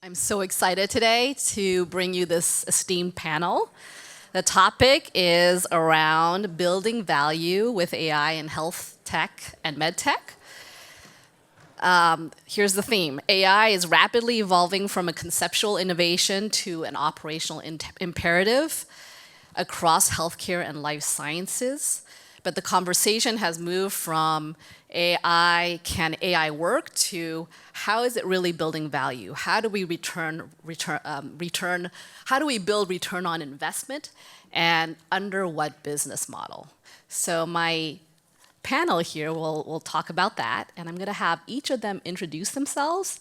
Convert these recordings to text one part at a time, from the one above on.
I'm so excited today to bring you this esteemed panel. The topic is around building value with AI in health tech and MedTech. Here's the theme. AI is rapidly evolving from a conceptual innovation to an operational imperative across healthcare and life sciences. But the conversation has moved from AI, can AI work, to how is it really building value? How do we how do we build return on investment, and under what business model? So my panel here will talk about that, and I'm going to have each of them introduce themselves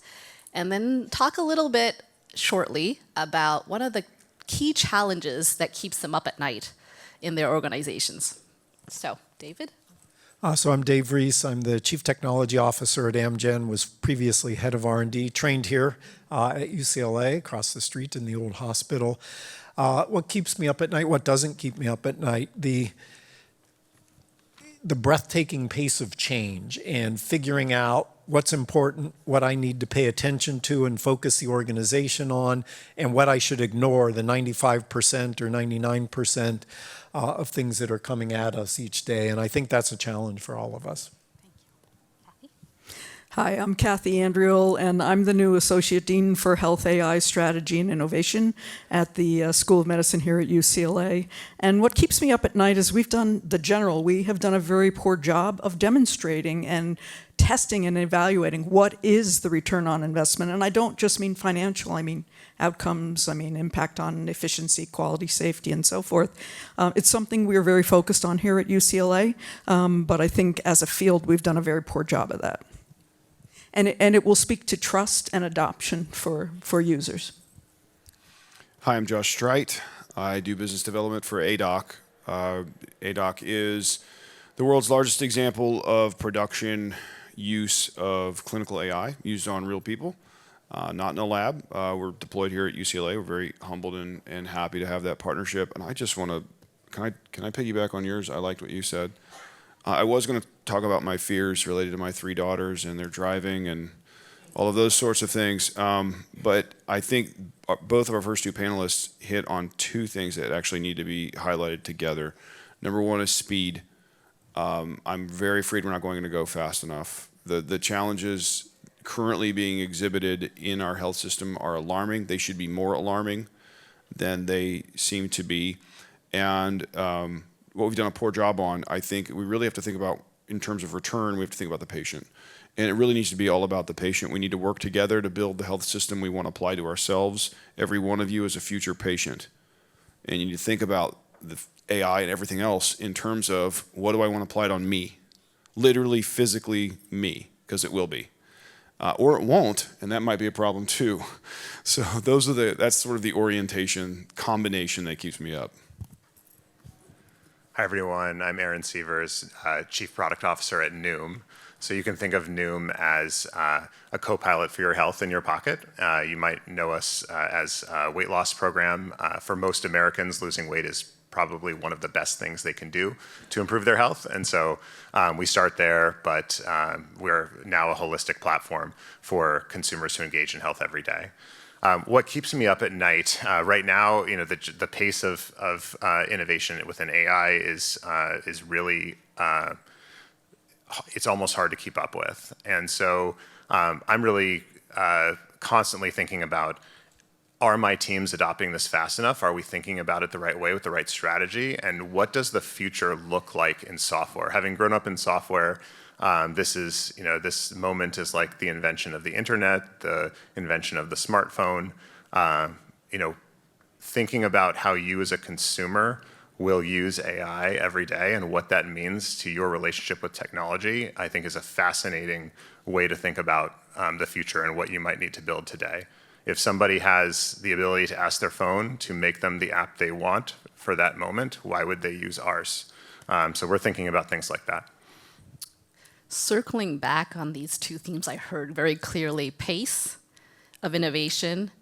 and then talk a little bit shortly about one of the key challenges that keeps them up at night in their organizations. So, David? So I'm Dave Reese. I'm the Chief Technology Officer at Amgen, was previously head of R&D, trained here at UCLA, across the street in the old hospital. What keeps me up at night, what doesn't keep me up at night, the breathtaking pace of change and figuring out what's important, what I need to pay attention to and focus the organization on, and what I should ignore, the 95% or 99% of things that are coming at us each day. And I think that's a challenge for all of us. Thank you. Kathy? Hi, I'm Kathy Andriel, and I'm the new Associate Dean for Health AI Strategy and Innovation at the School of Medicine here at UCLA. And what keeps me up at night is we have done a very poor job of demonstrating and testing and evaluating what is the return on investment. And I don't just mean financial, I mean outcomes, I mean impact on efficiency, quality, safety, and so forth. It's something we're very focused on here at UCLA, but I think as a field we've done a very poor job of that. And it will speak to trust and adoption for users. Hi, I'm Josh Streit. I do business development for ADOC. ADOC is the world's largest example of production use of clinical AI used on real people, not in a lab. We're deployed here at UCLA. We're very humbled and happy to have that partnership. And I just want to, can I piggyback on yours? I liked what you said. I was going to talk about my fears related to my 3 daughters and their driving and all of those sorts of things. But I think both of our first 2 panelists hit on 2 things that actually need to be highlighted together. Number 1 is speed. I'm very afraid we're not going to go fast enough. The challenges currently being exhibited in our health system are alarming. They should be more alarming than they seem to be. And what we've done a poor job on, I think we really have to think about, in terms of return, we have to think about the patient. And it really needs to be all about the patient. We need to work together to build the health system we want to apply to ourselves. Every one of you is a future patient. And you need to think about the AI and everything else in terms of, what do I want to apply it on me? Literally, physically me, because it will be. Or it won't, and that might be a problem too. So that's sort of the orientation combination that keeps me up. Hi everyone, I'm Aaron Sievers, Chief Product Officer at Noom. So you can think of Noom as a co-pilot for your health in your pocket. You might know us as a weight loss program. For most Americans, losing weight is probably one of the best things they can do to improve their health. And so we start there, but we're now a holistic platform for consumers to engage in health every day. What keeps me up at night right now, the pace of innovation within AI is really, it's almost hard to keep up with. And so I'm really constantly thinking about, are my teams adopting this fast enough? Are we thinking about it the right way with the right strategy? And what does the future look like in software? Having grown up in software, this moment is like the invention of the internet, the invention of the smartphone. Thinking about how you as a consumer will use AI every day and what that means to your relationship with technology, I think is a fascinating way to think about the future and what you might need to build today. If somebody has the ability to ask their phone to make them the app they want for that moment, why would they use ours? So we're thinking about things like that. Circling back on these 2 themes, I heard very clearly pace of innovation,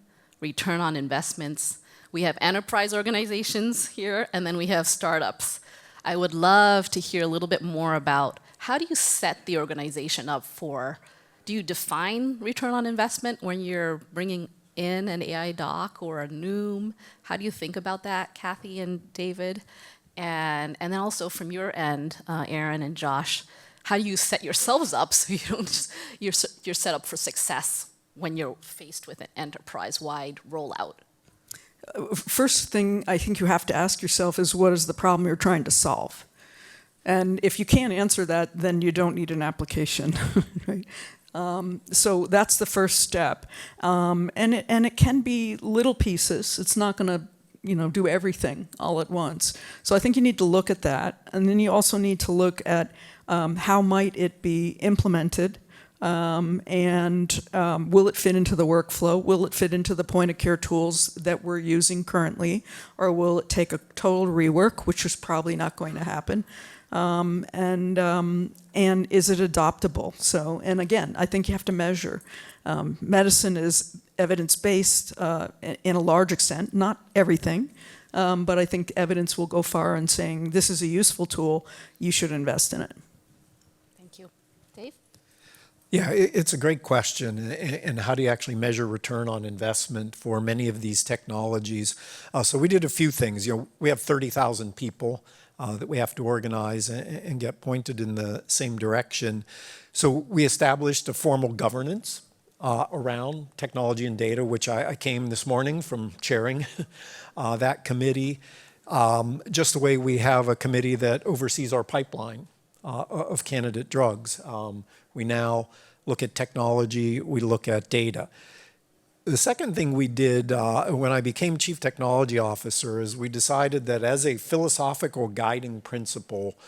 return on investments. We have enterprise organizations here, and then we have startups. I would love to hear a little bit more about, how do you set the organization up for, do you define return on investment when you're bringing in an AI doc or a Noom? How do you think about that, Kathy and David? And then also from your end, Aaron and Josh, how do you set yourselves up so you don't just, you're set up for success when you're faced with an enterprise-wide rollout? First thing I think you have to ask yourself is, what is the problem you're trying to solve? And if you can't answer that, then you don't need an application. Right? So that's the first step. And it can be little pieces. It's not going to do everything all at once. So I think you need to look at that. And then you also need to look at how might it be implemented, and will it fit into the workflow? Will it fit into the point of care tools that we're using currently? Or will it take a total rework, which is probably not going to happen? And is it adoptable? So, and again, I think you have to measure. Medicine is evidence-based in a large extent, not everything, but I think evidence will go far in saying this is a useful tool, you should invest in it. Thank you. Dave? Yeah, it's a great question. And how do you actually measure return on investment for many of these technologies? So we did a few things. We have 30,000 people that we have to organize and get pointed in the same direction. So we established a formal governance around technology and data, which I came this morning from chairing that committee. Just the way we have a committee that oversees our pipeline of candidate drugs. We now look at technology, we look at data. The second thing we did when I became Chief Technology Officer is we decided that as a philosophical guiding principle,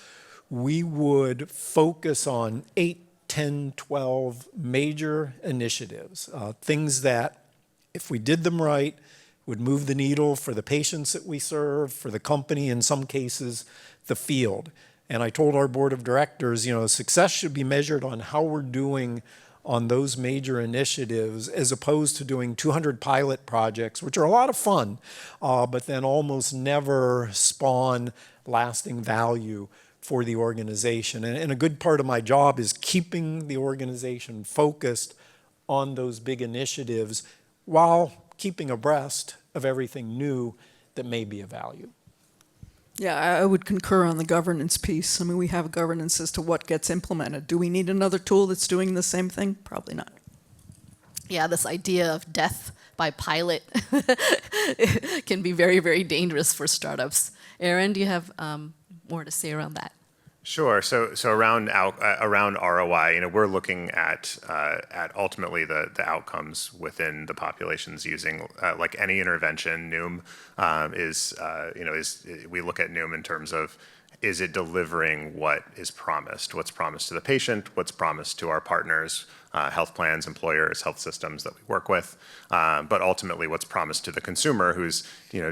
we would focus on 8, 10, 12 major initiatives, things that, if we did them right, would move the needle for the patients that we serve, for the company, in some cases, the field. And I told our board of directors, success should be measured on how we're doing on those major initiatives, as opposed to doing 200 pilot projects, which are a lot of fun, but then almost never spawn lasting value for the organization. And a good part of my job is keeping the organization focused on those big initiatives while keeping abreast of everything new that may be of value. Yeah, I would concur on the governance piece. I mean, we have governance as to what gets implemented. Do we need another tool that's doing the same thing? Probably not. Yeah, this idea of death by pilot can be very, very dangerous for startups. Aaron, do you have more to say around that? Sure. So around ROI, we're looking at ultimately the outcomes within the populations using like any intervention. Noom is we look at Noom in terms of, is it delivering what is promised? What's promised to the patient? What's promised to our partners, health plans, employers, health systems that we work with? But ultimately, what's promised to the consumer who's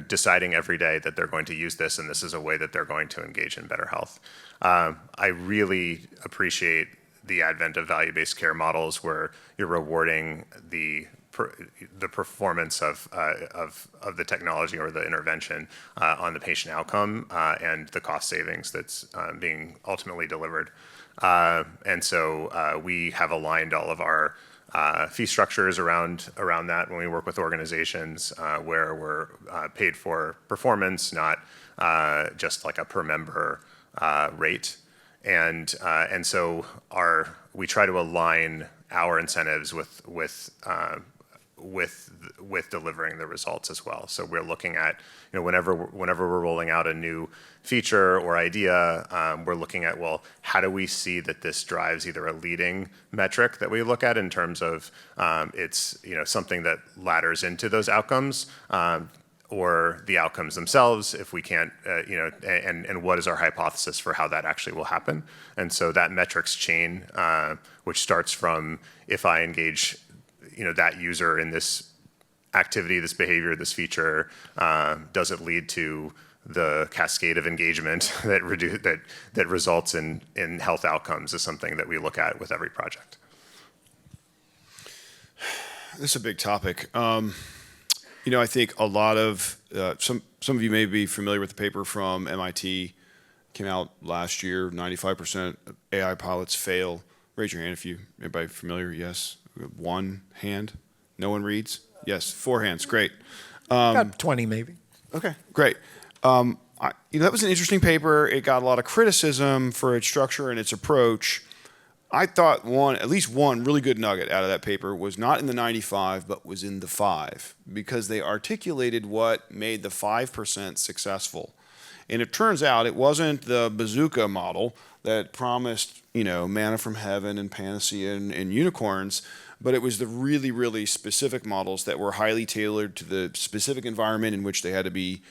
deciding every day that they're going to use this and this is a way that they're going to engage in better health. I really appreciate the advent of value-based care models where you're rewarding the performance of the technology or the intervention on the patient outcome and the cost savings that's being ultimately delivered. And so we have aligned all of our fee structures around that when we work with organizations where we're paid for performance, not just like a per member rate. And so we try to align our incentives with delivering the results as well. So we're looking at, whenever we're rolling out a new feature or idea, we're looking at, well, how do we see that this drives either a leading metric that we look at in terms of it's something that ladders into those outcomes, or the outcomes themselves, if we can't, and what is our hypothesis for how that actually will happen. And so that metrics chain, which starts from, if I engage that user in this activity, this behavior, this feature, does it lead to the cascade of engagement that results in health outcomes, is something that we look at with every project. This is a big topic. I think a lot of some of you may be familiar with the paper from MIT. Came out last year. 95% of AI pilots fail. Raise your hand if anybody familiar. Yes. One hand. No one reads. Yes, 4 hands. Great. About 20 maybe. Okay, great. That was an interesting paper. It got a lot of criticism for its structure and its approach. I thought at least one really good nugget out of that paper was not in the 95, but was in the 5, because they articulated what made the 5% successful. And it turns out it wasn't the bazooka model that promised, manna from heaven and panacea and unicorns, but it was the really, really specific models that were highly tailored to the specific environment in which they had to be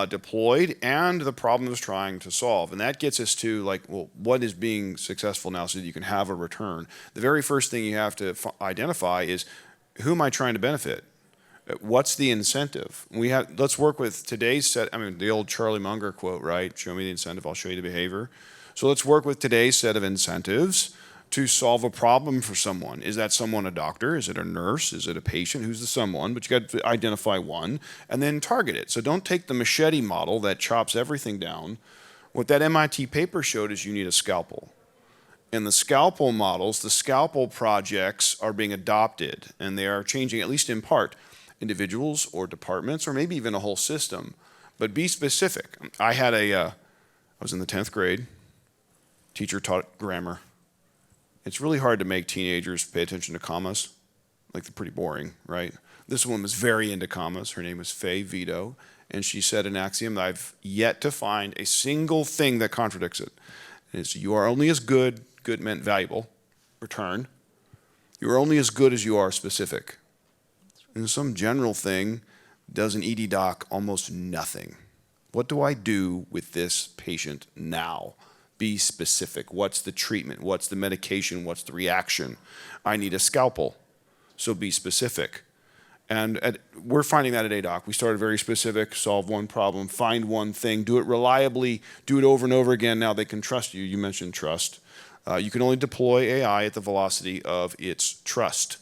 deployed and the problem it was trying to solve. And that gets us to what is being successful now so that you can have a return? The very first thing you have to identify is, who am I trying to benefit? What's the incentive? Let's work with today's set. The old Charlie Munger quote, right? Show me the incentive, I'll show you the behavior. So let's work with today's set of incentives to solve a problem for someone. Is that someone a doctor? Is it a nurse? Is it a patient? Who's the someone? But you got to identify one and then target it. So don't take the machete model that chops everything down. What that MIT paper showed is you need a scalpel. And the scalpel models, the scalpel projects are being adopted, and they are changing, at least in part, individuals or departments or maybe even a whole system. But be specific. I was in the 10th grade. Teacher taught grammar. It's really hard to make teenagers pay attention to commas. They're pretty boring, right? This woman was very into commas. Her name was Faye Vito, and she said an axiom that I've yet to find a single thing that contradicts it. And it's, you are only as good meant valuable, return. You are only as good as you are specific. And some general thing does an ED doc almost nothing. What do I do with this patient now? Be specific. What's the treatment? What's the medication? What's the reaction? I need a scalpel, so be specific. And we're finding that at ADOC. We started very specific, solve one problem, find one thing, do it reliably, do it over and over again. Now they can trust you. You mentioned trust. You can only deploy AI at the velocity of its trust.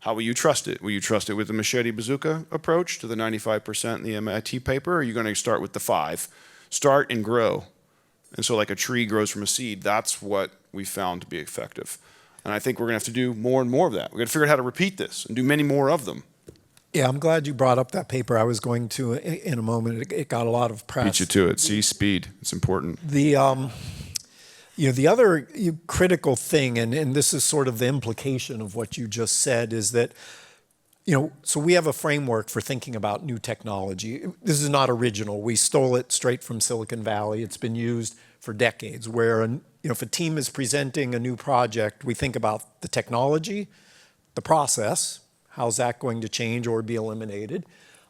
How will you trust it? Will you trust it with the machete bazooka approach to the 95% in the MIT paper, or are you going to start with the 5? Start and grow. And so like a tree grows from a seed, that's what we found to be effective. And I think we're going to have to do more and more of that. We're going to figure out how to repeat this and do many more of them. Yeah, I'm glad you brought up that paper. I was going to in a moment. It got a lot of press. Beat you to it. See, speed. It's important. The other critical thing, and this is sort of the implication of what you just said, is that, so we have a framework for thinking about new technology. This is not original. We stole it straight from Silicon Valley. It's been used for decades, where if a team is presenting a new project, we think about the technology, the process, how's that going to change or be eliminated,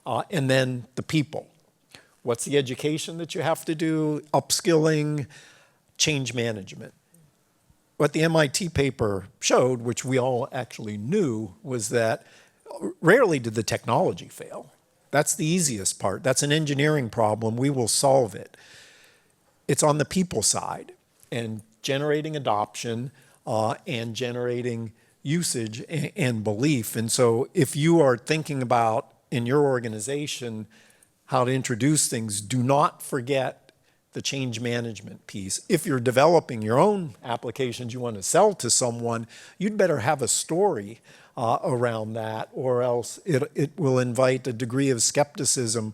and then the people. What's the education that you have to do, upskilling, change management. What the MIT paper showed, which we all actually knew, was that rarely did the technology fail. That's the easiest part. That's an engineering problem. We will solve it. It's on the people side and generating adoption and generating usage and belief. And so if you are thinking about in your organization how to introduce things, do not forget the change management piece. If you're developing your own applications you want to sell to someone, you'd better have a story around that, or else it will invite a degree of skepticism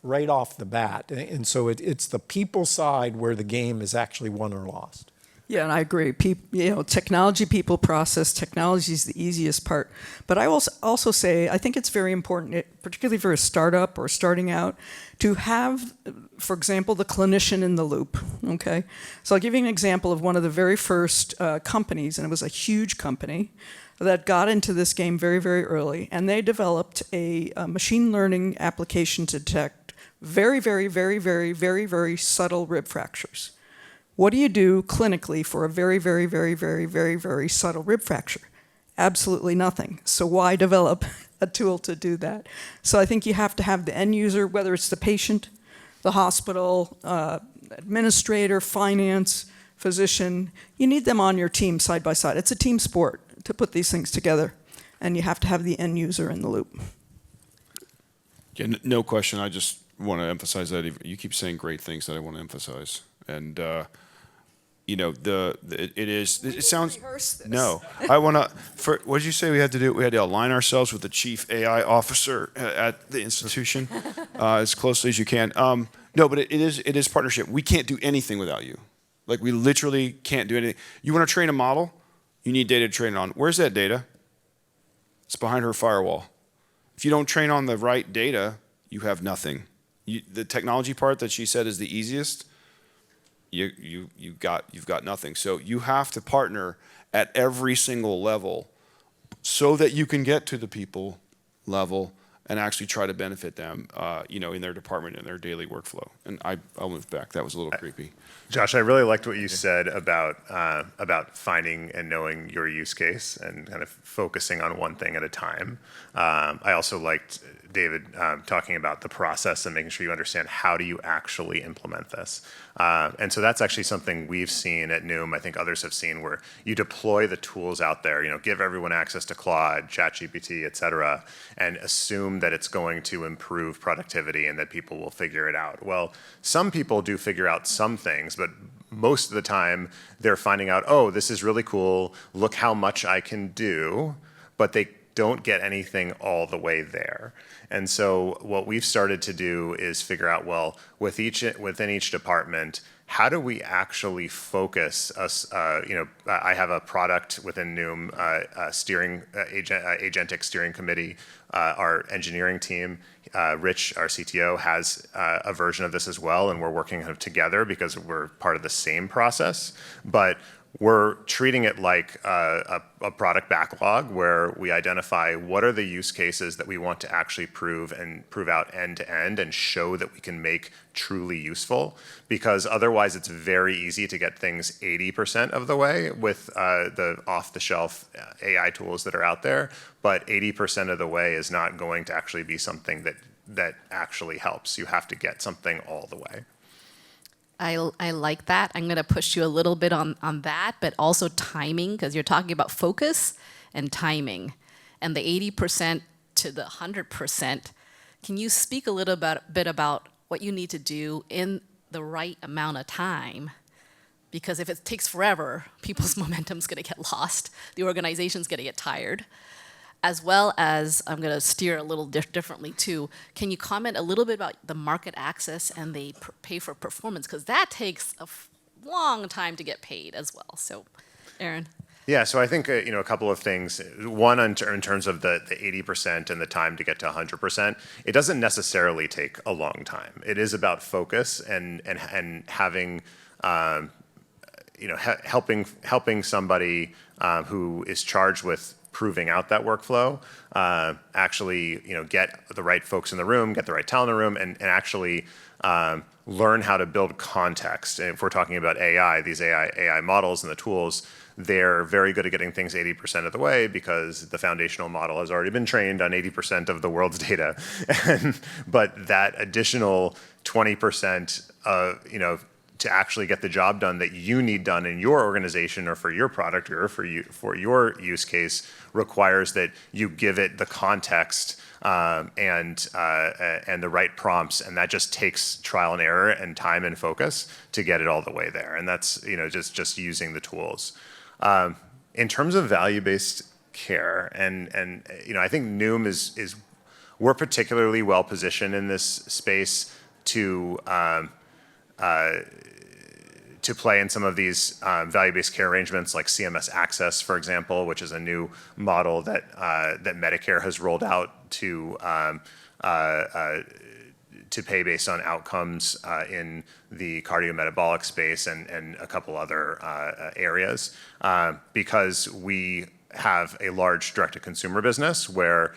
right off the bat. And so it's the people side where the game is actually won or lost. Yeah, and I agree. Technology, people, process. Technology is the easiest part. But I will also say, I think it's very important, particularly for a startup or starting out, to have, for example, the clinician in the loop, okay? So I'll give you an example of one of the very first companies, and it was a huge company, that got into this game very, very early, and they developed a machine learning application to detect very, very, very, very, very, very subtle rib fractures. What do you do clinically for a very, very, very, very, very, very subtle rib fracture? Absolutely nothing. So why develop a tool to do that? So I think you have to have the end user, whether it's the patient, the hospital, administrator, finance, physician, you need them on your team side by side. It's a team sport to put these things together, and you have to have the end user in the loop. Yeah, no question. I just want to emphasize that. You keep saying great things that I want to emphasize. And it sounds. rehearse this. No, I want to. What did you say we had to do? We had to align ourselves with the chief AI officer at the institution as closely as you can. No, but it is partnership. We can't do anything without you. Like, we literally can't do anything. You want to train a model? You need data to train it on. Where's that data? It's behind her firewall. If you don't train on the right data, you have nothing. The technology part that she said is the easiest. You've got nothing. So you have to partner at every single level so that you can get to the people level and actually try to benefit them, in their department and their daily workflow. And I'll move back. That was a little creepy. Josh, I really liked what you said about finding and knowing your use case and kind of focusing on one thing at a time. I also liked David talking about the process and making sure you understand how do you actually implement this. And so that's actually something we've seen at Noom. I think others have seen where you deploy the tools out there, give everyone access to Claude, ChatGPT, et cetera, and assume that it's going to improve productivity and that people will figure it out. Well, some people do figure out some things, but most of the time they're finding out, oh, this is really cool, look how much I can do, but they don't get anything all the way there. And so what we've started to do is figure out, well, within each department, how do we actually focus us? I have a product within Noom, agentic steering committee. Our engineering team, Rich, our CTO, has a version of this as well, and we're working kind of together because we're part of the same process. But we're treating it like a product backlog where we identify what are the use cases that we want to actually prove out end to end and show that we can make truly useful, because otherwise it's very easy to get things 80% of the way with the off-the-shelf AI tools that are out there, but 80% of the way is not going to actually be something that actually helps. You have to get something all the way. I like that. I'm going to push you a little bit on that, but also timing, because you're talking about focus and timing. And the 80% to the 100%, can you speak a little bit about what you need to do in the right amount of time? Because if it takes forever, people's momentum's going to get lost. The organization's going to get tired. As well as, I'm going to steer a little differently too, can you comment a little bit about the market access and the pay for performance? Because that takes a long time to get paid as well. So, Aaron. Yeah, so I think a couple of things. One, in terms of the 80% and the time to get to 100%, it doesn't necessarily take a long time. It is about focus and having helping somebody who is charged with proving out that workflow, actually get the right folks in the room, get the right talent in the room, and actually learn how to build context. And if we're talking about AI, these AI models and the tools, they're very good at getting things 80% of the way because the foundational model has already been trained on 80% of the world's data. But that additional 20%, to actually get the job done that you need done in your organization or for your product or for your use case requires that you give it the context and the right prompts, and that just takes trial and error and time and focus to get it all the way there. And that's just using the tools. In terms of value-based care, and I think Noom is we're particularly well positioned in this space to play in some of these value-based care arrangements like CMS Access, for example, which is a new model that Medicare has rolled out to pay based on outcomes in the cardiometabolic space and a couple other areas, because we have a large direct-to-consumer business where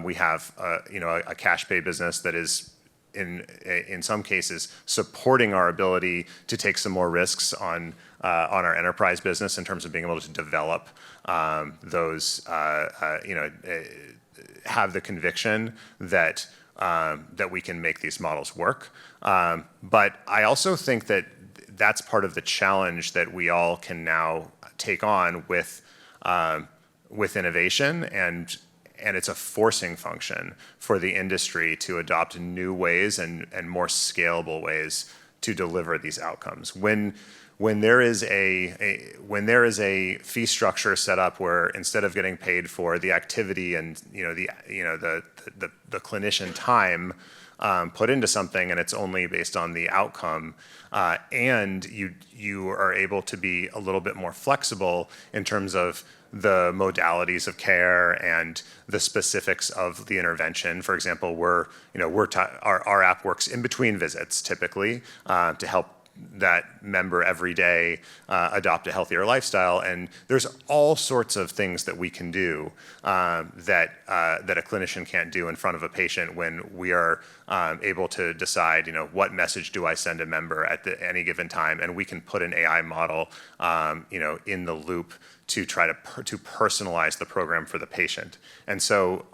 we have a cash pay business that is in some cases supporting our ability to take some more risks on our enterprise business in terms of being able to develop those, have the conviction that we can make these models work. But I also think that that's part of the challenge that we all can now take on with innovation, and it's a forcing function for the industry to adopt new ways and more scalable ways to deliver these outcomes. When when there is a fee structure set up where instead of getting paid for the activity and the clinician time put into something, and it's only based on the outcome, and you are able to be a little bit more flexible in terms of the modalities of care and the specifics of the intervention. For example, our app works in between visits typically to help that member every day adopt a healthier lifestyle. And there's all sorts of things that we can do that a clinician can't do in front of a patient when we are able to decide, what message do I send a member at any given time, and we can put an AI model, in the loop to try to personalize the program for the patient. And so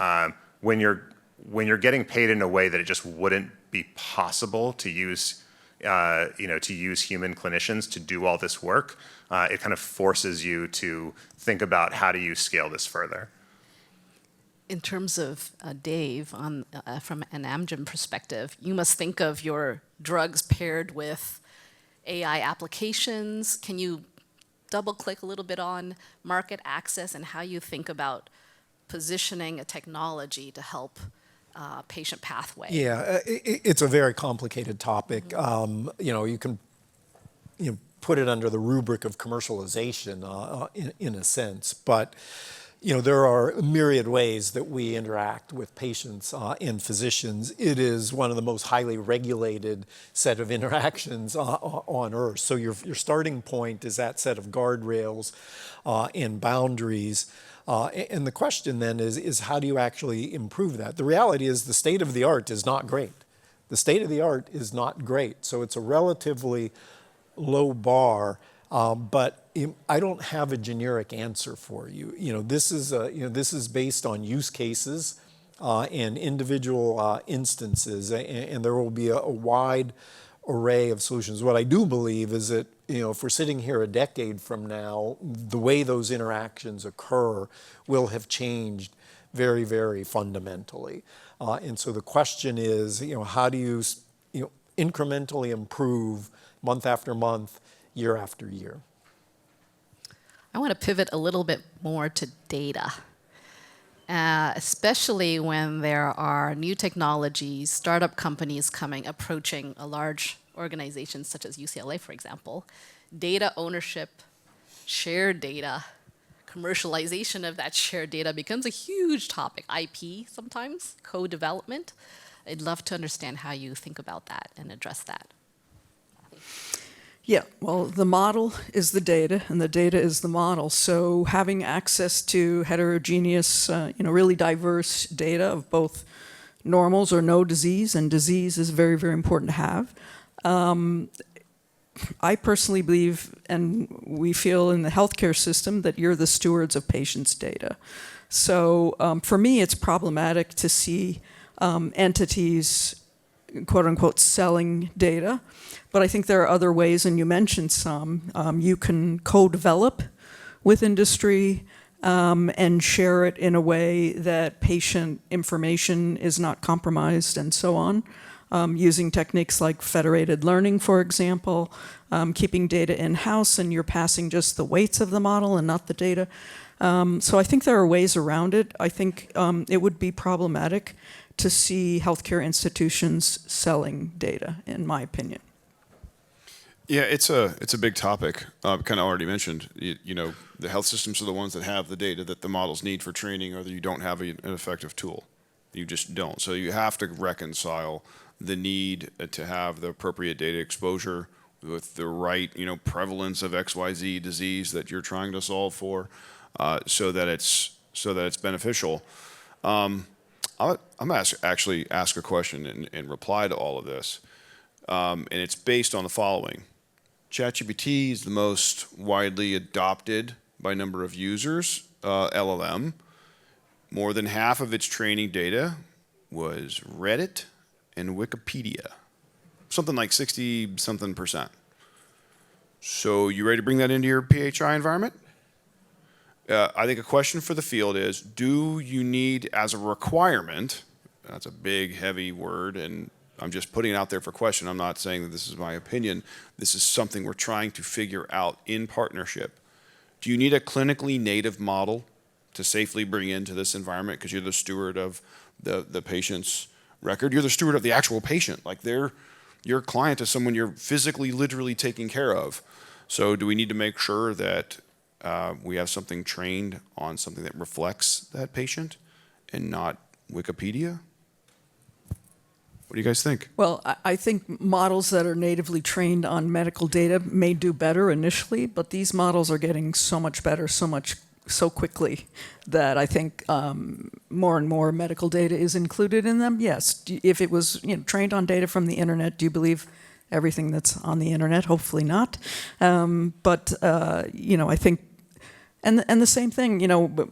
when you're getting paid in a way that it just wouldn't be possible to use human clinicians to do all this work, it kind of forces you to think about how do you scale this further. In terms of Dave, from an Amgen perspective, you must think of your drugs paired with AI applications. Can you double click a little bit on market access and how you think about positioning a technology to help patient pathway? Yeah, it's a very complicated topic. You can put it under the rubric of commercialization in a sense, but there are myriad ways that we interact with patients and physicians. It is one of the most highly regulated set of interactions on earth. So your starting point is that set of guardrails and boundaries. And the question then is how do you actually improve that? The reality is the state of the art is not great. The state of the art is not great. So it's a relatively low bar, but I don't have a generic answer for you. This is based on use cases and individual instances, and there will be a wide array of solutions. What I do believe is that if we're sitting here a decade from now, the way those interactions occur will have changed very, very fundamentally. And so the question is, how do you incrementally improve month after month, year after year? I want to pivot a little bit more to data, especially when there are new technologies, startup companies approaching a large organization such as UCLA, for example. Data ownership, shared data, commercialization of that shared data becomes a huge topic. IP sometimes, co-development. I'd love to understand how you think about that and address that. Yeah, well, the model is the data, and the data is the model. So having access to heterogeneous, really diverse data of both normals or no disease, and disease is very, very important to have. I personally believe, and we feel in the healthcare system, that you're the stewards of patients' data. So for me, it's problematic to see entities, quote unquote, selling data. But I think there are other ways, and you mentioned some. You can co-develop with industry and share it in a way that patient information is not compromised and so on, using techniques like federated learning, for example, keeping data in-house and you're passing just the weights of the model and not the data. So I think there are ways around it. I think it would be problematic to see healthcare institutions selling data, in my opinion. Yeah, it's a big topic. Kind of already mentioned. The health systems are the ones that have the data that the models need for training, or that you don't have an effective tool. You just don't. So you have to reconcile the need to have the appropriate data exposure with the right, prevalence of XYZ disease that you're trying to solve for, so that it's beneficial. I'm gonna actually ask a question in reply to all of this, and it's based on the following. ChatGPT is the most widely adopted by number of users, LLM. More than half of its training data was Reddit and Wikipedia. Something like 60-something%. So you ready to bring that into your PHI environment? I think a question for the field is, do you need as a requirement, that's a big, heavy word, and I'm just putting it out there for question. I'm not saying that this is my opinion. This is something we're trying to figure out in partnership. Do you need a clinically native model to safely bring into this environment because you're the steward of the patient's record? You're the steward of the actual patient. Like your client is someone you're physically, literally taking care of. So do we need to make sure that we have something trained on something that reflects that patient and not Wikipedia? What do you guys think? Well, I think models that are natively trained on medical data may do better initially, but these models are getting so much better, so quickly that I think more and more medical data is included in them. Yes, if it was trained on data from the internet, do you believe everything that's on the internet? Hopefully not. But I think, and the same thing,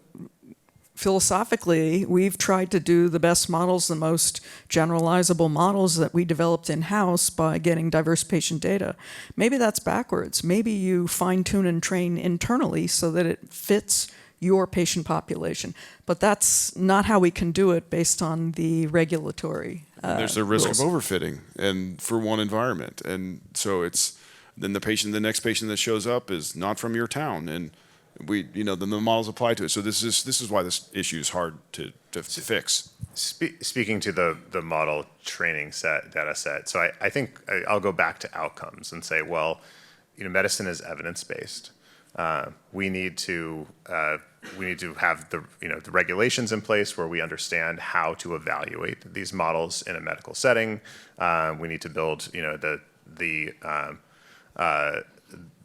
philosophically, we've tried to do the best models, the most generalizable models that we developed in-house by getting diverse patient data. Maybe that's backwards. Maybe you fine-tune and train internally so that it fits your patient population. But that's not how we can do it based on the regulatory There's the risk rules. of overfitting and for one environment. And so then the next patient that shows up is not from your town. And then the models apply to it. So this is why this issue is hard to fix. Speaking to the model training data set, so I think I'll go back to outcomes and say, well, medicine is evidence-based. We need to have the regulations in place where we understand how to evaluate these models in a medical setting. We need to build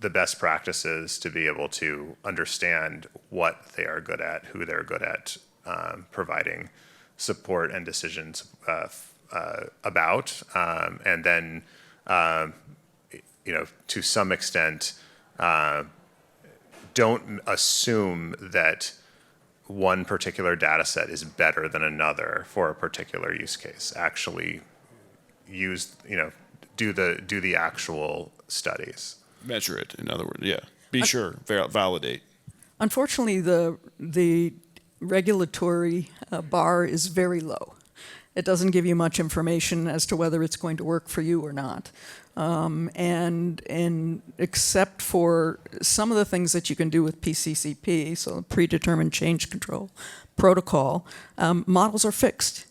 the best practices to be able to understand what they are good at, who they're good at providing support and decisions about, and then to some extent don't assume that one particular data set is better than another for a particular use case. Actually do the actual studies. Measure it, in other words, yeah. Be sure, validate. Unfortunately, the regulatory bar is very low. It doesn't give you much information as to whether it's going to work for you or not. And except for some of the things that you can do with PCCP, so predetermined change control protocol, models are fixed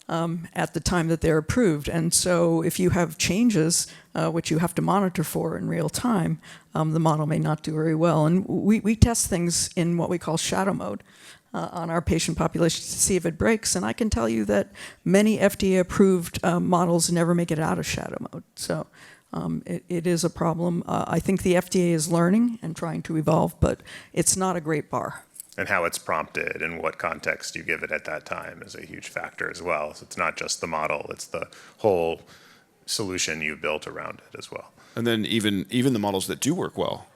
at the time that they're approved. And so if you have changes, which you have to monitor for in real time, the model may not do very well. And we test things in what we call shadow mode on our patient population to see if it breaks. And I can tell you that many FDA-approved models never make it out of shadow mode. So it is a problem. I think the FDA is learning and trying to evolve, but it's not a great bar. And how it's prompted and what context you give it at that time is a huge factor as well. So it's not just the model, it's the whole solution you built around it as well. And then even the models that do work well,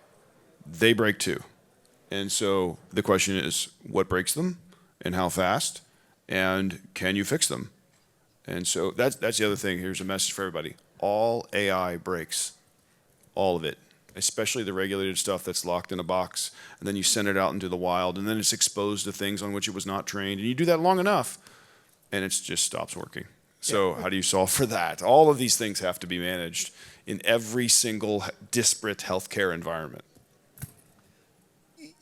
they break too. And so the question is, what breaks them and how fast? And can you fix them? And so that's the other thing. Here's a message for everybody. All AI breaks. All of it. Especially the regulated stuff that's locked in a box, and then you send it out into the wild, and then it's exposed to things on which it was not trained, and you do that long enough, and it just stops working. So how do you solve for that? All of these things have to be managed in every single disparate healthcare environment.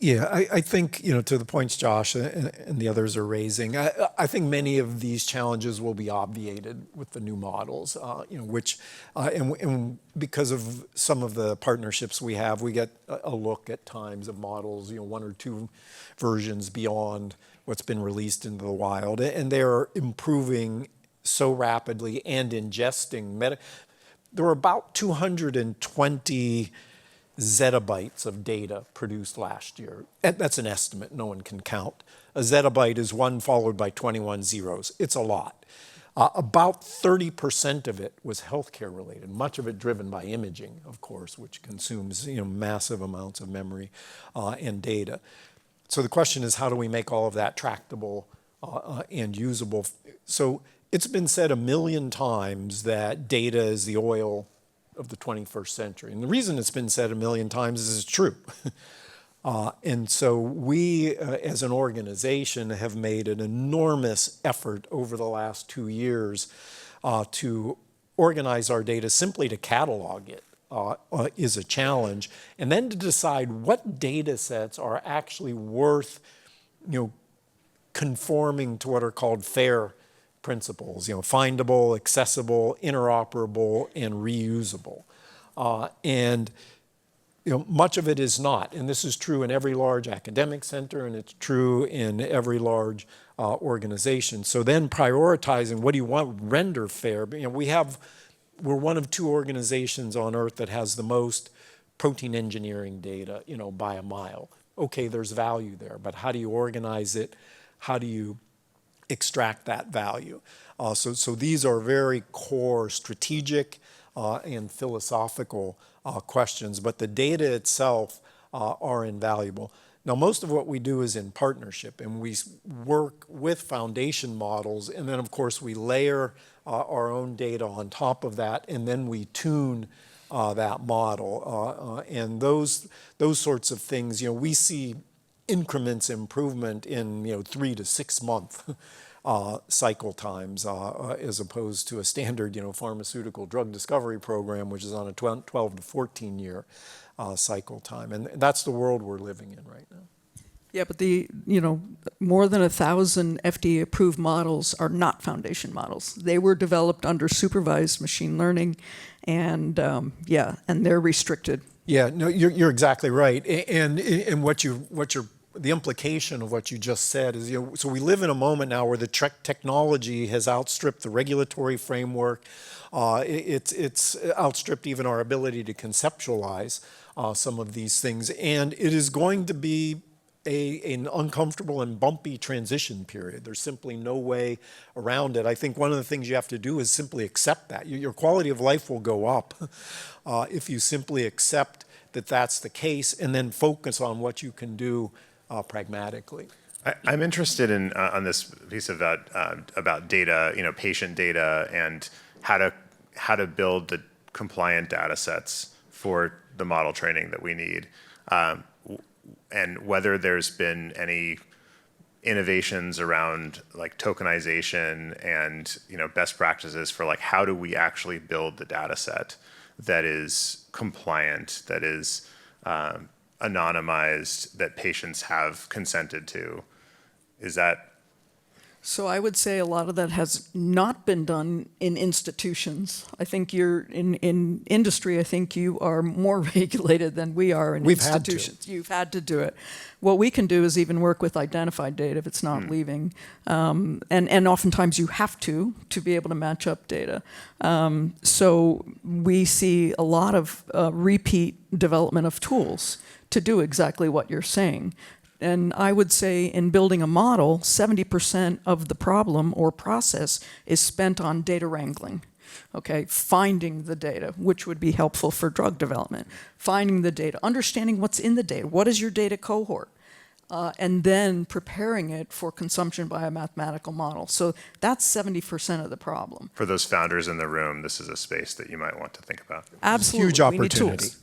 Yeah, I think, to the points Josh and the others are raising, I think many of these challenges will be obviated with the new models, which, and because of some of the partnerships we have, we get a look at times of models, one or two versions beyond what's been released into the wild, and they're improving so rapidly and ingesting. There were about 220 zettabytes of data produced last year. That's an estimate, no one can count. A zettabyte is 1 followed by 21 zeros. It's a lot. About 30% of it was healthcare related, much of it driven by imaging, of course, which consumes massive amounts of memory and data. So the question is, how do we make all of that tractable and usable? So it's been said 1,000,000 times that data is the oil of the 21st century. And the reason it's been said 1,000,000 times is it's true. And so we, as an organization, have made an enormous effort over the last 2 years to organize our data, simply to catalog it is a challenge. And then to decide what data sets are actually worth, conforming to what are called FAIR principles, findable, accessible, interoperable, and reusable. And much of it is not, and this is true in every large academic center, and it's true in every large organization. So then prioritizing, what do you want, render fair? We're one of 2 organizations on Earth that has the most protein engineering data, by a mile. Okay, there's value there, but how do you organize it? How do you extract that value? So these are very core strategic and philosophical questions, but the data itself are invaluable. Now, most of what we do is in partnership, and we work with foundation models, and then, of course, we layer our own data on top of that, and then we tune that model. And those sorts of things, we see increments improvement in 3 to 6 month cycle times, as opposed to a standard pharmaceutical drug discovery program, which is on a 12 to 14 year cycle time. And that's the world we're living in right now. Yeah, but more than 1,000 FDA-approved models are not foundation models. They were developed under supervised machine learning, and and they're restricted. Yeah, no, you're exactly right. And the implication of what you just said is, so we live in a moment now where the technology has outstripped the regulatory framework. It's outstripped even our ability to conceptualize some of these things, and it is going to be an uncomfortable and bumpy transition period. There's simply no way around it. I think one of the things you have to do is simply accept that. Your quality of life will go up if you simply accept that that's the case, and then focus on what you can do pragmatically. I'm interested in on this piece of that about data, patient data, and how to build the compliant data sets for the model training that we need, and whether there's been any innovations around like tokenization and best practices for like how do we actually build the data set that is compliant, that is anonymized, that patients have consented to. Is that? So I would say a lot of that has not been done in institutions. I think you're in industry. I think you are more regulated than we are in institutions. You've had to do it. What we can do is even work with identified data if it's not leaving, and oftentimes you have to be able to match up data. So we see a lot of repeat development of tools to do exactly what you're saying. And I would say in building a model, 70% of the problem or process is spent on data wrangling. Okay, finding the data, which would be helpful for drug development. Finding the data, understanding what's in the data. What is your data cohort? And then preparing it for consumption by a mathematical model. So that's 70% of the problem. For those founders in the room, this is a space that you might want to think about. Absolutely. Huge opportunity. We need tools.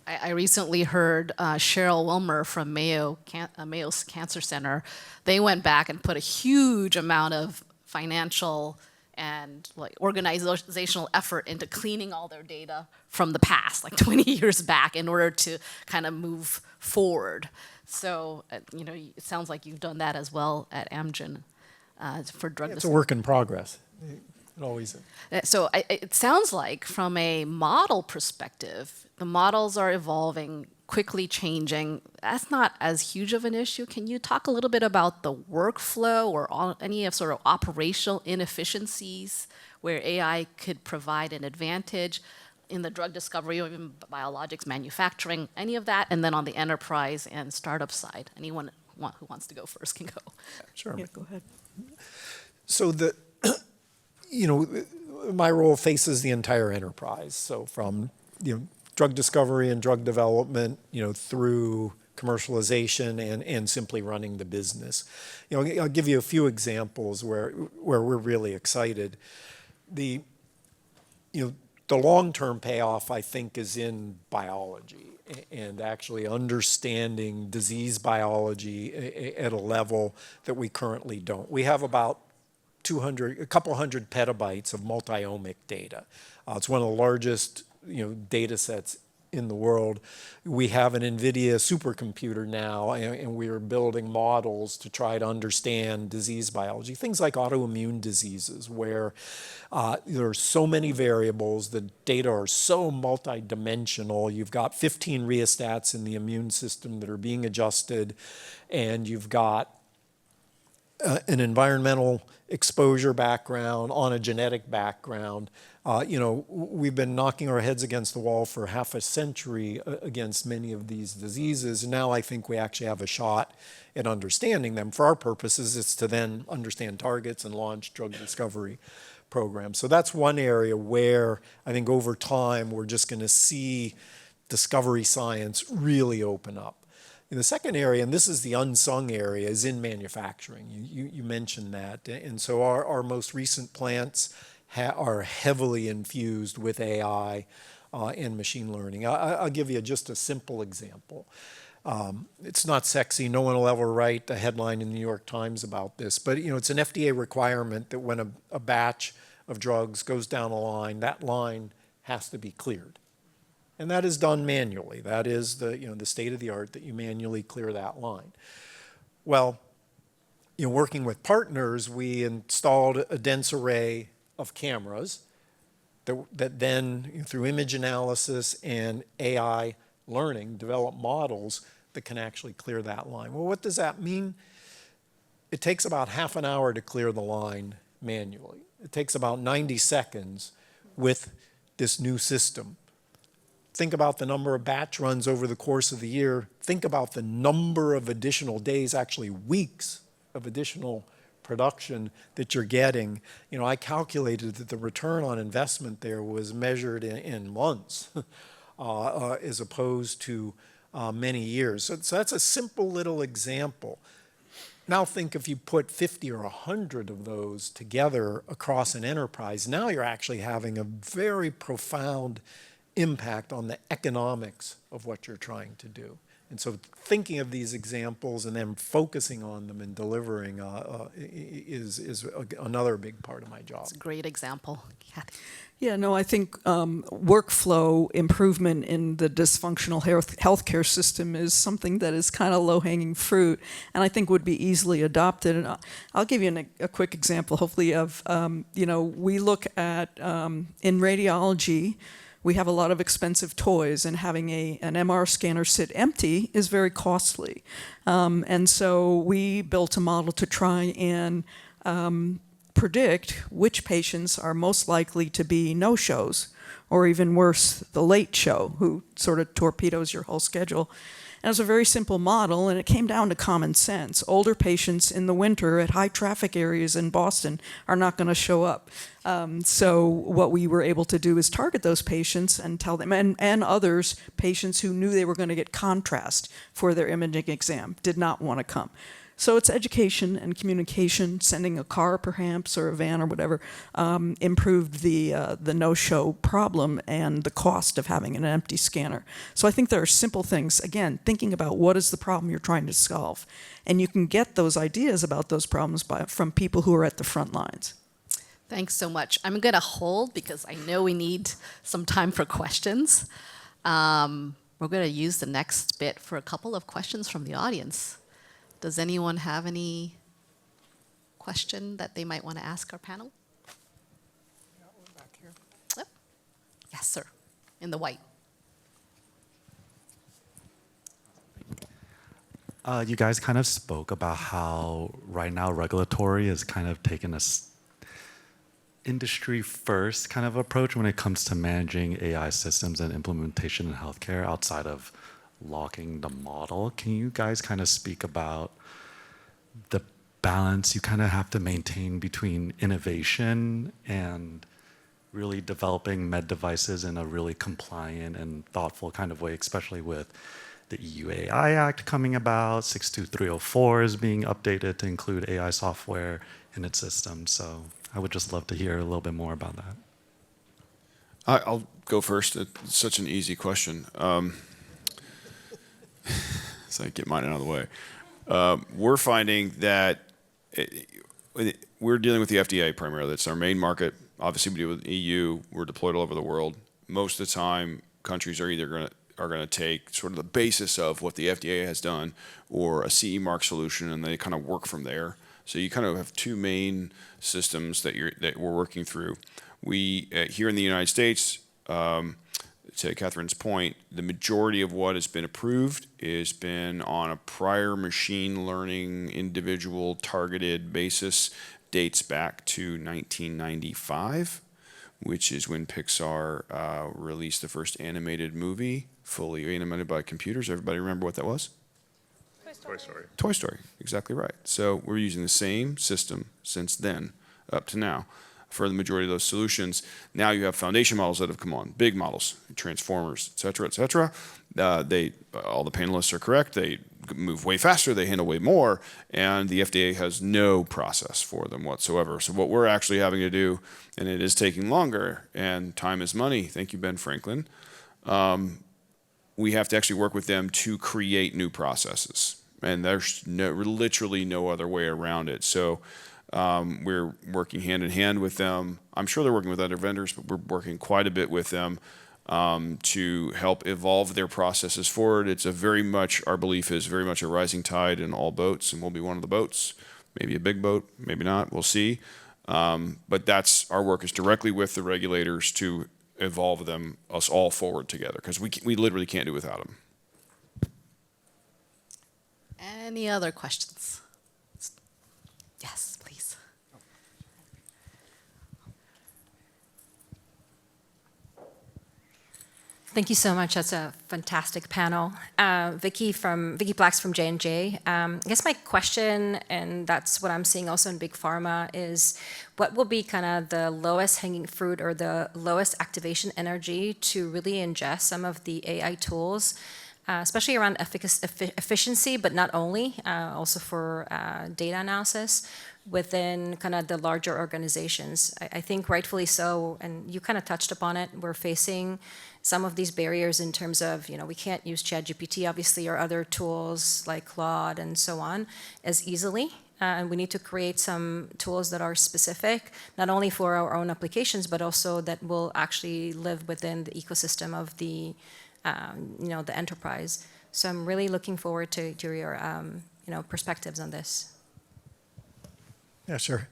I recently heard Cheryl Wilmer from Mayo's Cancer Center. They went back and put a huge amount of financial and like organizational effort into cleaning all their data from the past, like 20 years back, in order to kind of move forward. So, it sounds like you've done that as well at Amgen for drug discovery. It's a work in progress. It always is. So it sounds like from a model perspective, the models are evolving, quickly changing. That's not as huge of an issue. Can you talk a little bit about the workflow or any of sort of operational inefficiencies where AI could provide an advantage in the drug discovery or even biologics manufacturing, any of that? And then on the enterprise and startup side, anyone who wants to go first can go. Sure. Yeah, go ahead. So my role faces the entire enterprise. So from drug discovery and drug development, through commercialization and simply running the business. I'll give you a few examples where we're really excited. The long-term payoff, I think, is in biology and actually understanding disease biology at a level that we currently don't. We have about a couple hundred petabytes of multi-omic data. It's one of the largest, data sets in the world. We have an NVIDIA supercomputer now, and we are building models to try to understand disease biology, things like autoimmune diseases, where there are so many variables, the data are so multidimensional. You've got 15 rheostats in the immune system that are being adjusted, and you've got an environmental exposure background on a genetic background. We've been knocking our heads against the wall for half a century against many of these diseases. Now I think we actually have a shot at understanding them. For our purposes, it's to then understand targets and launch drug discovery programs. So that's one area where I think over time we're just going to see discovery science really open up. And the second area, and this is the unsung area, is in manufacturing. You mentioned that. And so our most recent plants are heavily infused with AI and machine learning. I'll give you just a simple example. It's not sexy. No one will ever write a headline in the New York Times about this. But it's an FDA requirement that when a batch of drugs goes down a line, that line has to be cleared. And that is done manually. That is the state of the art, that you manually clear that line. Well, working with partners, we installed a dense array of cameras that then, through image analysis and AI learning, develop models that can actually clear that line. Well, what does that mean? It takes about half an hour to clear the line manually. It takes about 90 seconds with this new system. Think about the number of batch runs over the course of the year. Think about the number of additional days, actually weeks of additional production that you're getting. I calculated that the return on investment there was measured in months as opposed to many years. So that's a simple little example. Now think if you put 50 or 100 of those together across an enterprise, now you're actually having a very profound impact on the economics of what you're trying to do. And so thinking of these examples and then focusing on them and delivering is another big part of my job. It's a great example. Kathy. Yeah, no, I think workflow improvement in the dysfunctional healthcare system is something that is kind of low-hanging fruit, and I think would be easily adopted. And I'll give you a quick example, hopefully, of we look at in radiology. We have a lot of expensive toys, and having an MR scanner sit empty is very costly. And so we built a model to try and predict which patients are most likely to be no-shows, or even worse, the late show, who sort of torpedoes your whole schedule. And it was a very simple model, and it came down to common sense. Older patients in the winter at high traffic areas in Boston are not going to show up. So what we were able to do is target those patients and tell them, and others, patients who knew they were going to get contrast for their imaging exam, did not want to come. So it's education and communication, sending a car perhaps or a van or whatever, improved the no-show problem and the cost of having an empty scanner. So I think there are simple things, again, thinking about what is the problem you're trying to solve. And you can get those ideas about those problems from people who are at the front lines. Thanks so much. I'm going to hold because I know we need some time for questions. We're going to use the next bit for a couple of questions from the audience. Does anyone have any question that they might want to ask our panel? Yeah, we're back here. Oh. Yes, sir. In the white. You guys kind of spoke about how right now regulatory is kind of taking a industry first kind of approach when it comes to managing AI systems and implementation in healthcare outside of logging the model. Can you guys kind of speak about the balance you kind of have to maintain between innovation and really developing med devices in a really compliant and thoughtful kind of way, especially with the EU AI Act coming about, 62304 is being updated to include AI software in its system. So I would just love to hear a little bit more about that. I'll go first. It's such an easy question. So I get mine out of the way. We're finding that we're dealing with the FDA primarily. That's our main market. Obviously, we deal with EU. We're deployed all over the world. Most of the time, countries are either going to take sort of the basis of what the FDA has done or a CE mark solution, and they kind of work from there. So you kind of have two main systems that we're working through. We here in the United States, to Catherine's point, the majority of what has been approved has been on a prior machine learning individual targeted basis, dates back to 1995, which is when Pixar released the first animated movie, fully animated by computers. Everybody remember what that was? Toy Story. Toy Story, exactly right. So we're using the same system since then up to now for the majority of those solutions. Now you have foundation models that have come on, big models, transformers, et cetera, et cetera. All the panelists are correct. They move way faster, they handle way more, and the FDA has no process for them whatsoever. So what we're actually having to do, and it is taking longer, and time is money, thank you, Ben Franklin, we have to actually work with them to create new processes. And there's literally no other way around it. So we're working hand in hand with them. I'm sure they're working with other vendors, but we're working quite a bit with them to help evolve their processes forward. It's our belief is very much a rising tide in all boats, and we'll be one of the boats. Maybe a big boat, maybe not, we'll see. But that's our work is directly with the regulators to evolve us all forward together, because we literally can't do without them. Any other questions? Yes, please. Thank you so much. That's a fantastic panel. Vicky Blacks from J&J. I guess my question, and that's what I'm seeing also in big pharma, is what will be kind of the lowest hanging fruit or the lowest activation energy to really ingest some of the AI tools, especially around efficiency, but not only, also for data analysis within kind of the larger organizations. I think rightfully so, and you kind of touched upon it, we're facing some of these barriers in terms of, we can't use ChatGPT, obviously, or other tools like Claude and so on as easily. And we need to create some tools that are specific, not only for our own applications, but also that will actually live within the ecosystem of the the enterprise. So I'm really looking forward to your perspectives on this. Yeah, sure.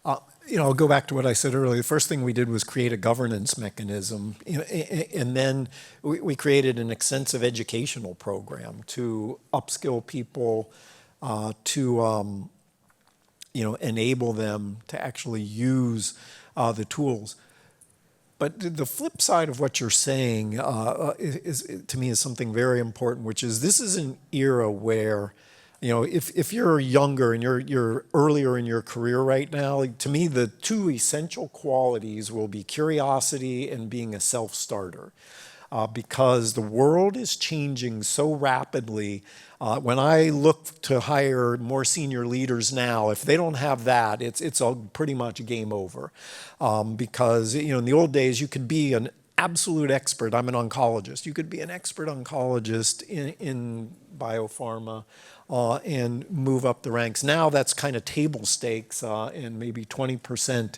I'll go back to what I said earlier. The first thing we did was create a governance mechanism, and then we created an extensive educational program to upskill people, to enable them to actually use the tools. But the flip side of what you're saying to me is something very important, which is this is an era where, if you're younger and you're earlier in your career right now, to me the two essential qualities will be curiosity and being a self-starter. Because the world is changing so rapidly. When I look to hire more senior leaders now, if they don't have that, it's pretty much game over. Because in the old days, you could be an absolute expert. I'm an oncologist. You could be an expert oncologist in biopharma and move up the ranks. Now that's kind of table stakes and maybe 20%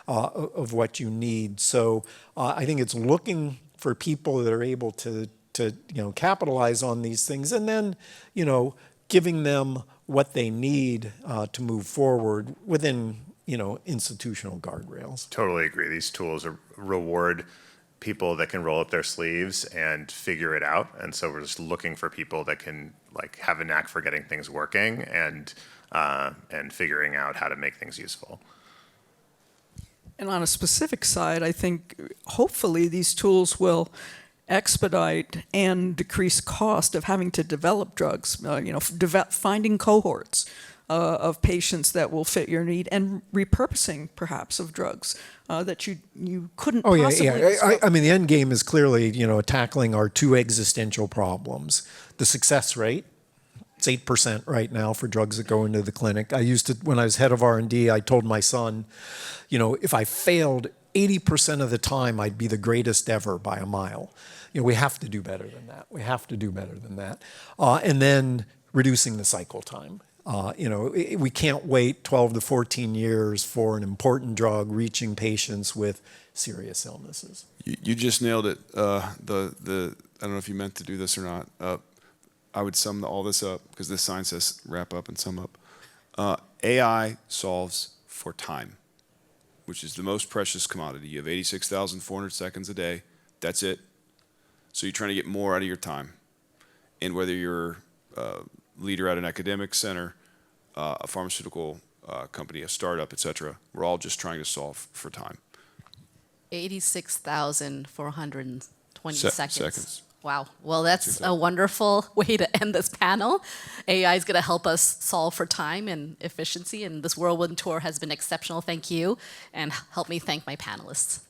of what you need. So I think it's looking for people that are able to capitalize on these things, and then giving them what they need to move forward within institutional guardrails. Totally agree. These tools reward people that can roll up their sleeves and figure it out, and so we're just looking for people that can have a knack for getting things working and figuring out how to make things useful. And on a specific side, I think hopefully these tools will expedite and decrease cost of having to develop drugs, finding cohorts of patients that will fit your need, and repurposing perhaps of drugs that you couldn't possibly. Yeah. I mean, the end game is clearly, tackling our two existential problems. The success rate, it's 8% right now for drugs that go into the clinic. When I was head of R&D, I told my son, if I failed 80% of the time, I'd be the greatest ever by a mile. We have to do better than that. And then reducing the cycle time. We can't wait 12 to 14 years for an important drug reaching patients with serious illnesses. You just nailed it. I don't know if you meant to do this or not. I would sum all this up because this sign says wrap up and sum up. AI solves for time, which is the most precious commodity. You have 86,400 seconds a day. That's it. So you're trying to get more out of your time. And whether you're a leader at an academic center, a pharmaceutical company, a startup, etc., we're all just trying to solve for time. 86,420 seconds. Seconds. Wow. Well, that's a wonderful way to end this panel. AI is going to help us solve for time and efficiency, and this whirlwind tour has been exceptional. Thank you, and help me thank my panelists.